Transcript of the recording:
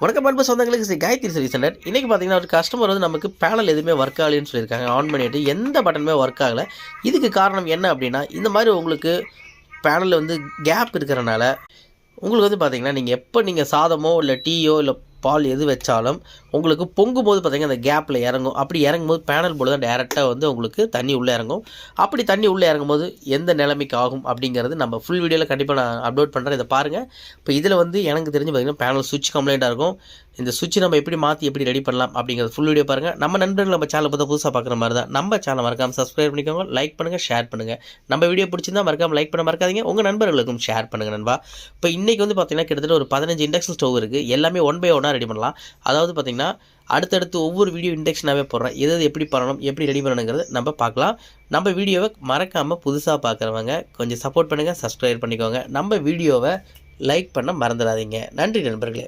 வணக்கம் அன்பு சொந்தங்களுக்கு ஸ்ரீ காயத்ரி சொல்யூஷனர். இன்றைக்கி பார்த்தீங்கன்னா ஒரு கஸ்டமர் வந்து நமக்கு பேனல் எதுவுமே ஒர்க் ஆகலைன்னு சொல்லியிருக்காங்க. ஆன் பண்ணிவிட்டு எந்த பட்டனுமே ஒர்க் ஆகலை. இதுக்கு காரணம் என்ன அப்படின்னா, இந்த மாதிரி உங்களுக்கு பேனலில் வந்து கேப் இருக்கிறனால உங்களுக்கு வந்து பார்த்தீங்கன்னா, நீங்கள் எப்போ நீங்கள் சாதமோ இல்லை டீயோ இல்லை பால் எது வச்சாலும் உங்களுக்கு பொங்கும்போது பார்த்தீங்கன்னா அந்த கேப்பில் இறங்கும். அப்படி இறங்கும்போது பேனல் போல் தான் டேரெக்டாக வந்து உங்களுக்கு தண்ணி உள்ளே இறங்கும். அப்படி தண்ணி உள்ளே இறங்கும்போது எந்த நிலைமைக்கு ஆகும் அப்படிங்கிறது நம்ம ஃபுல் வீடியோவில் கண்டிப்பாக நான் அப்லோட் பண்ணுறேன். இதை பாருங்கள். இப்போ இதில் வந்து எனக்கு தெரிஞ்சு பார்த்தீங்கன்னா பேனல் சுவிட்ச் கம்ப்ளைண்ட்டாக இருக்கும். இந்த சுவிட்ச் நம்ம எப்படி மாற்றி எப்படி ரெடி பண்ணலாம் அப்படிங்கிறது ஃபுல் வீடியோ பாருங்கள். நம்ம நண்பர்கள் நம்ம சேனலை பார்த்தா புதுசாக பார்க்குற மாதிரி தான் நம்ம சேனலை மறக்காமல் சப்ஸ்கிரைப் பண்ணிக்கோங்க, லைக் பண்ணுங்கள், ஷேர் பண்ணுங்கள். நம்ம வீடியோ பிடிச்சிருந்தா மறக்காமல் லைக் பண்ண மறக்காதீங்க. உங்கள் நண்பர்களுக்கும் ஷேர் பண்ணுங்கள் நண்பா. இப்போ இன்றைக்கி வந்து பார்த்தீங்கன்னா கிட்டத்தட்ட ஒரு 15 இண்டக்ஷன் ஸ்டவ் இருக்குது. எல்லாமே 1 by 1 ரெடி பண்ணலாம். அதாவது பார்த்திங்கன்னா அடுத்தடுத்து ஒவ்வொரு வீடியோ இண்டக்ஷனாகவே போடுறேன். எது எப்படி பண்ணணும் எப்படி ரெடி பண்ணணுங்கிறது நம்ம பார்க்கலாம். நம்ம வீடியோவை மறக்காமல் புதுசாக பார்க்குறவங்க கொஞ்சம் சப்போர்ட் பண்ணுங்கள், சப்ஸ்கிரைப் பண்ணிக்கோங்க. நம்ம வீடியோவை லைக் பண்ண மறந்துடாதீங்க. நன்றி நண்பர்களே.